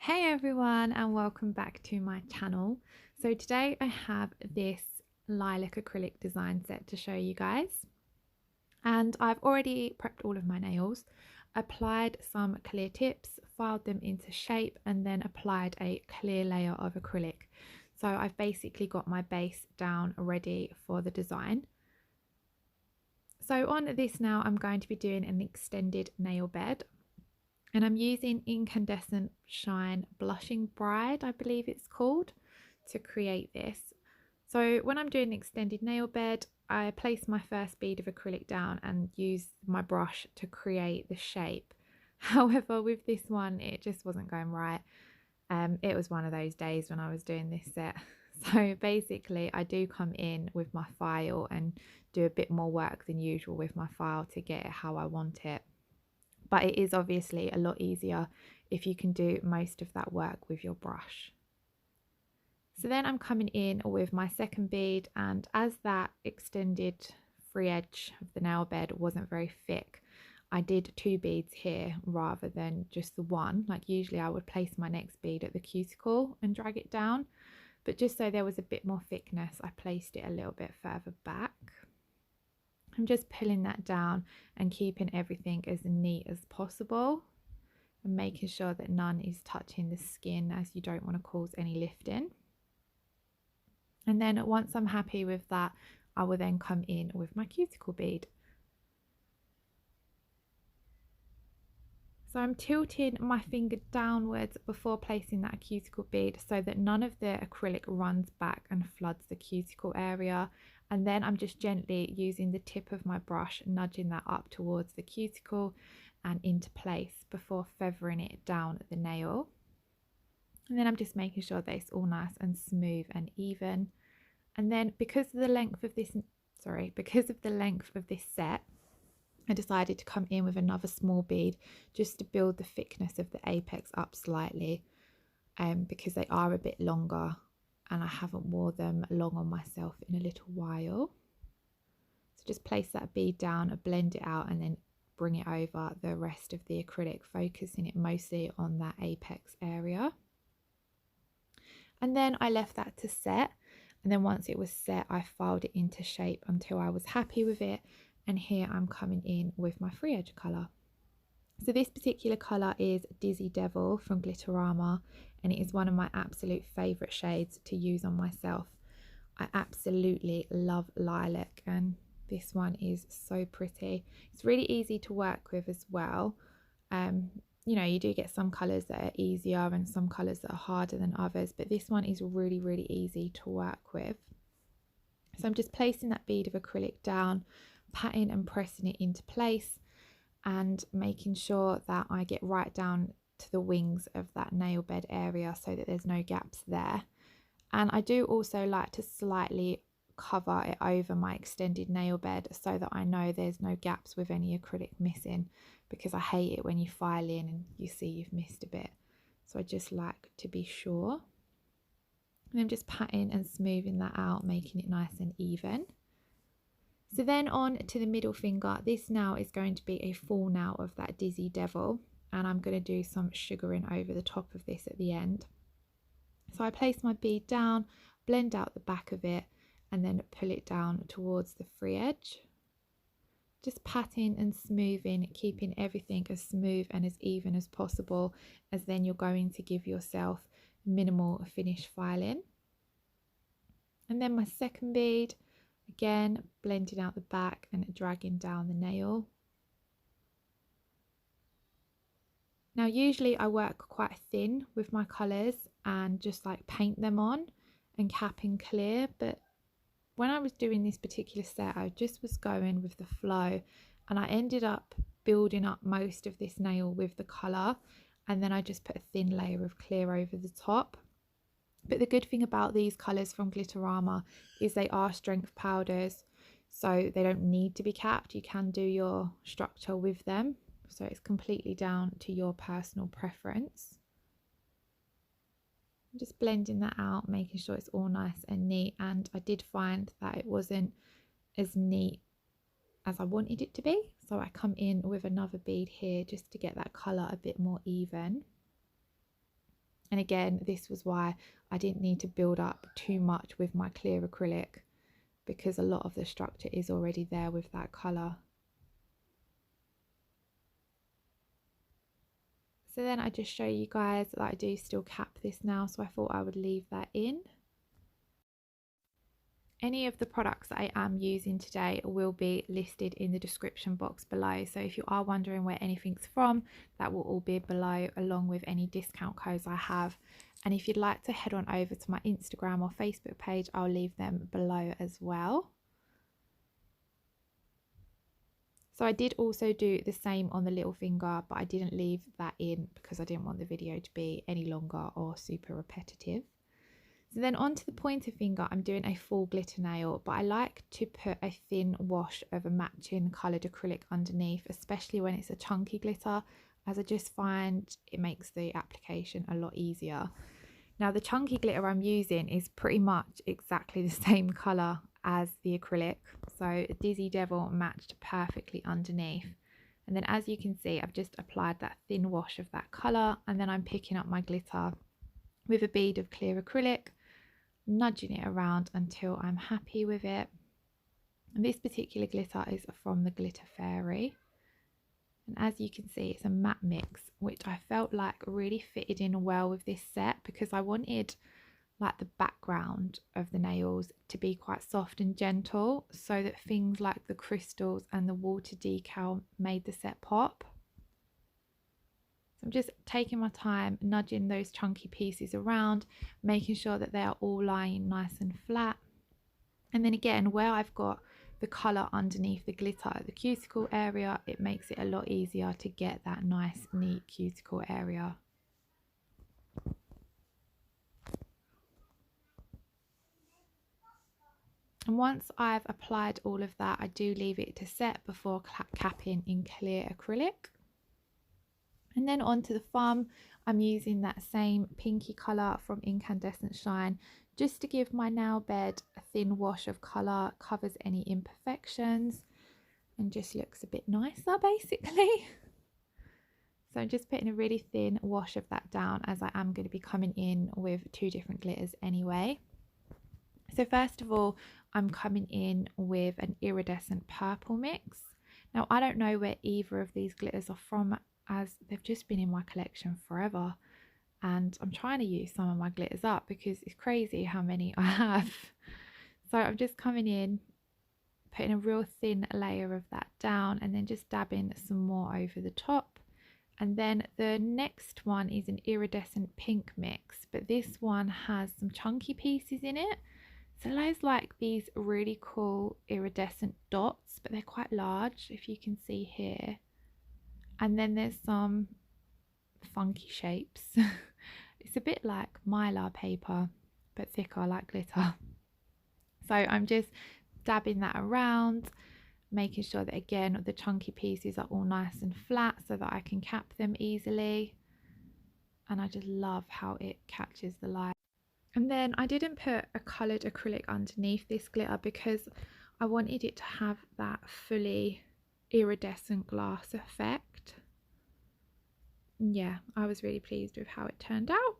Hey everyone, and welcome back to my channel. So today I have this lilac acrylic design set to show you guys, and I've already prepped all of my nails, applied some clear tips, filed them into shape, and then applied a clear layer of acrylic. So I've basically got my base down ready for the design. So on this now I'm going to be doing an extended nail bed. And I'm using Incandescent Shine Blushing Bride, I believe it's called, to create this. So when I'm doing an extended nail bed, I place my first bead of acrylic down and use my brush to create the shape. However, with this one, it just wasn't going right. It was one of those days when I was doing this set. So basically, I do come in with my file and do a bit more work than usual with my file to get it how I want it. But it is obviously a lot easier if you can do most of that work with your brush. So then I'm coming in with my second bead, and as that extended free edge of the nail bed wasn't very thick, I did 2 beads here rather than just the one. Like usually I would place my next bead at the cuticle and drag it down, but just so there was a bit more thickness, I placed it a little bit further back. I'm just pulling that down and keeping everything as neat as possible and making sure that none is touching the skin, as you don't want to cause any lifting. And then once I'm happy with that, I will then come in with my cuticle bead. So I'm tilting my finger downwards before placing that cuticle bead so that none of the acrylic runs back and floods the cuticle area. And then I'm just gently using the tip of my brush, nudging that up towards the cuticle and into place before feathering it down the nail. And then I'm just making sure that it's all nice and smooth and even. And then because of the length of this set, I decided to come in with another small bead just to build the thickness of the apex up slightly, because they are a bit longer and I haven't worn them long on myself in a little while. So just place that bead down, blend it out, and then bring it over the rest of the acrylic, focusing it mostly on that apex area. And then I left that to set, and then once it was set, I filed it into shape until I was happy with it. And here I'm coming in with my free edge colour. So this particular colour is Dizzy Devil from Glitterama, and it is one of my absolute favourite shades to use on myself. I absolutely love lilac, and this one is so pretty. It's really easy to work with as well. You know, you do get some colours that are easier and some colours that are harder than others, but this one is really, really easy to work with. So I'm just placing that bead of acrylic down, patting and pressing it into place and making sure that I get right down to the wings of that nail bed area so that there's no gaps there. And I do also like to slightly cover it over my extended nail bed so that I know there's no gaps with any acrylic missing, because I hate it when you file in and you see you've missed a bit. So I just like to be sure. And I'm just patting and smoothing that out, making it nice and even. So then on to the middle finger. This now is going to be a full nail of that Dizzy Devil, and I'm going to do some sugaring over the top of this at the end. So I place my bead down, blend out the back of it, and then pull it down towards the free edge. Just patting and smoothing, keeping everything as smooth and as even as possible, as then you're going to give yourself minimal finish filing. And then my second bead, again blending out the back and dragging down the nail. Now usually I work quite thin with my colours and just like paint them on and cap and clear, but when I was doing this particular set I just was going with the flow, and I ended up building up most of this nail with the colour, and then I just put a thin layer of clear over the top. But the good thing about these colours from Glitterama is they are strength powders, so they don't need to be capped. You can do your structure with them, so it's completely down to your personal preference. I'm just blending that out, making sure it's all nice and neat, and I did find that it wasn't as neat as I wanted it to be, so I come in with another bead here just to get that colour a bit more even. And again, this was why I didn't need to build up too much with my clear acrylic, because a lot of the structure is already there with that colour. So then I just show you guys that I do still cap this now, so I thought I would leave that in. Any of the products that I am using today will be listed in the description box below. So if you are wondering where anything's from, that will all be below, along with any discount codes I have. And if you'd like to head on over to my Instagram or Facebook page, I'll leave them below as well. So I did also do the same on the little finger, but I didn't leave that in because I didn't want the video to be any longer or super repetitive. So then onto the pointer finger, I'm doing a full glitter nail, but I like to put a thin wash of a matching coloured acrylic underneath, especially when it's a chunky glitter, as I just find it makes the application a lot easier. Now the chunky glitter I'm using is pretty much exactly the same colour as the acrylic, so Dizzy Devil matched perfectly underneath. And then as you can see, I've just applied that thin wash of that colour, and then I'm picking up my glitter with a bead of clear acrylic, nudging it around until I'm happy with it. And this particular glitter is from the Glitter Fairy, and as you can see, it's a matte mix, which I felt like really fitted in well with this set, because I wanted like the background of the nails to be quite soft and gentle, so that things like the crystals and the water decal made the set pop. I'm just taking my time, nudging those chunky pieces around, making sure that they are all lying nice and flat. And then again, where I've got the colour underneath the glitter at the cuticle area, it makes it a lot easier to get that nice, neat cuticle area. And once I've applied all of that, I do leave it to set before capping in clear acrylic. And then onto the thumb, I'm using that same pinky colour from Incandescent Shine, just to give my nail bed a thin wash of colour, covers any imperfections, and just looks a bit nicer basically. So I'm just putting a really thin wash of that down, as I am going to be coming in with two different glitters anyway. So first of all, I'm coming in with an iridescent purple mix. Now I don't know where either of these glitters are from, as they've just been in my collection forever, and I'm trying to use some of my glitters up because it's crazy how many I have. So I'm just coming in, putting a real thin layer of that down, and then just dabbing some more over the top. And then the next one is an iridescent pink mix, but this one has some chunky pieces in it. So there's like these really cool iridescent dots, but they're quite large, if you can see here. And then there's some funky shapes. It's a bit like mylar paper, but thicker, like glitter. So I'm just dabbing that around, making sure that again the chunky pieces are all nice and flat so that I can cap them easily. And I just love how it catches the light. And then I didn't put a coloured acrylic underneath this glitter because I wanted it to have that fully iridescent glass effect. Yeah, I was really pleased with how it turned out.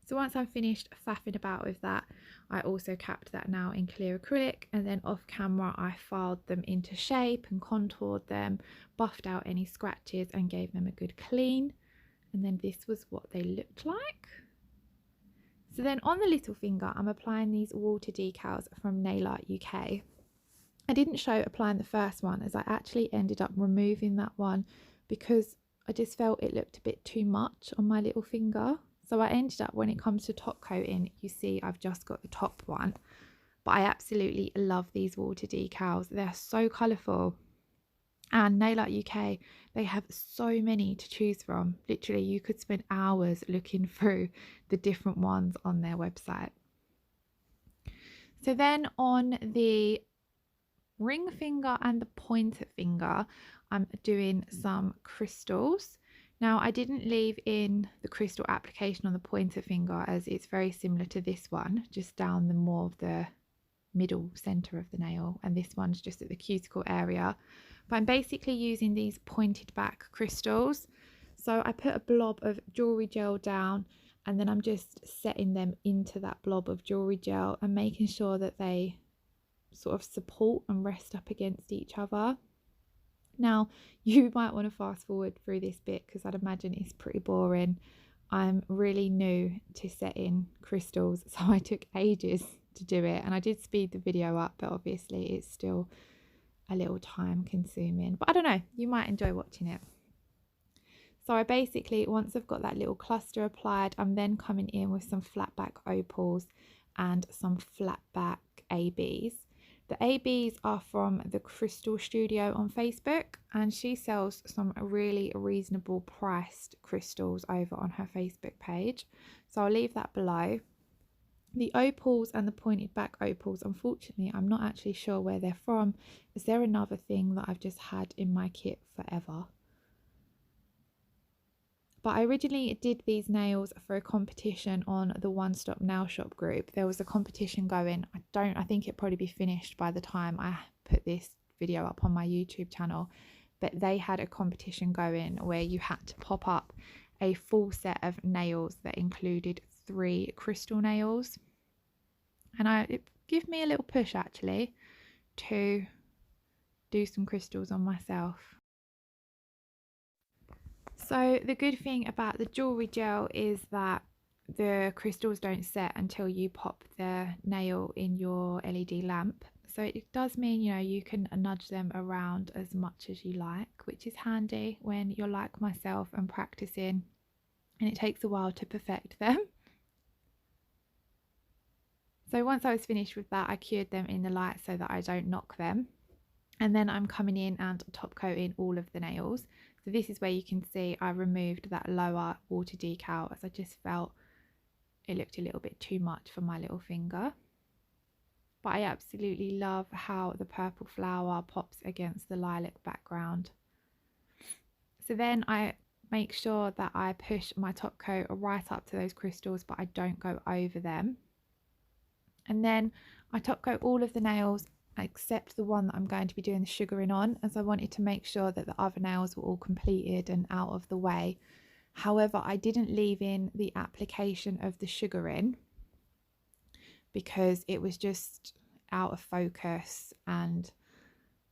So once I'm finished faffing about with that, I also capped that now in clear acrylic, and then off camera I filed them into shape and contoured them, buffed out any scratches and gave them a good clean. And then this was what they looked like. So then on the little finger, I'm applying these water decals from Nail Art UK. I didn't show applying the first one, as I actually ended up removing that one because I just felt it looked a bit too much on my little finger. So I ended up, when it comes to top coating, you see I've just got the top one. But I absolutely love these water decals. They're so colourful. And Nail Art UK, they have so many to choose from. Literally, you could spend hours looking through the different ones on their website. So then on the ring finger and the pointer finger, I'm doing some crystals. Now I didn't leave in the crystal application on the pointer finger, as it's very similar to this one, just down the more of the middle center of the nail, and this one's just at the cuticle area. But I'm basically using these pointed back crystals. So I put a blob of jewellery gel down, and then I'm just setting them into that blob of jewellery gel and making sure that they sort of support and rest up against each other. Now, you might want to fast forward through this bit because I'd imagine it's pretty boring. I'm really new to setting crystals, so I took ages to do it, and I did speed the video up, but obviously it's still a little time consuming. But I don't know, you might enjoy watching it. So I basically, once I've got that little cluster applied, I'm then coming in with some flat back opals and some flat back ABs. The ABs are from the Crystal Studio on Facebook, and she sells some really reasonable priced crystals over on her Facebook page. So I'll leave that below. The opals and the pointed back opals, unfortunately, I'm not actually sure where they're from. Is there another thing that I've just had in my kit forever? But I originally did these nails for a competition on the One Stop Nail Shop group. There was a competition going. I think it'd probably be finished by the time I put this video up on my YouTube channel. But they had a competition going where you had to pop up a full set of nails that included 3 crystal nails. And it gave me a little push actually to do some crystals on myself. So the good thing about the jewellery gel is that the crystals don't set until you pop the nail in your LED lamp. So it does mean, you know, you can nudge them around as much as you like, which is handy when you're like myself and practicing and it takes a while to perfect them. So once I was finished with that, I cured them in the light so that I don't knock them. And then I'm coming in and top coating all of the nails. So this is where you can see I removed that lower water decal as I just felt it looked a little bit too much for my little finger. But I absolutely love how the purple flower pops against the lilac background. So then I make sure that I push my top coat right up to those crystals, but I don't go over them. And then I top coat all of the nails except the one that I'm going to be doing the sugaring on, as I wanted to make sure that the other nails were all completed and out of the way. However, I didn't leave in the application of the sugaring because it was just out of focus, and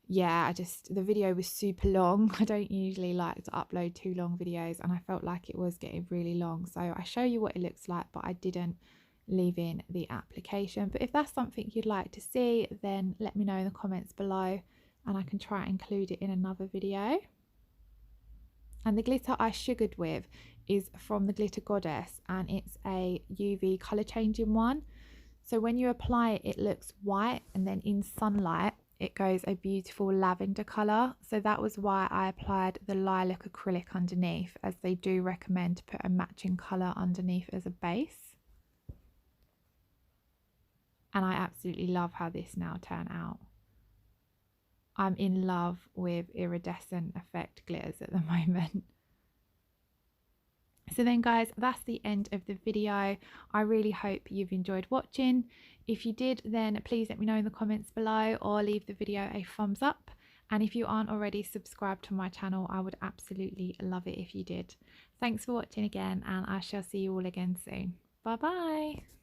yeah, the video was super long. I don't usually like to upload too long videos, and I felt like it was getting really long, so I show you what it looks like, but I didn't leave in the application. But if that's something you'd like to see, then let me know in the comments below and I can try and include it in another video. And the glitter I sugared with is from the Glitter Goddess, and it's a UV colour changing one. So when you apply it, it looks white, and then in sunlight it goes a beautiful lavender colour. So that was why I applied the lilac acrylic underneath, as they do recommend to put a matching colour underneath as a base. And I absolutely love how this now turned out. I'm in love with iridescent effect glitters at the moment. So then guys, that's the end of the video. I really hope you've enjoyed watching. If you did, then please let me know in the comments below or leave the video a thumbs up. And if you aren't already subscribed to my channel, I would absolutely love it if you did. Thanks for watching again, and I shall see you all again soon. Bye bye.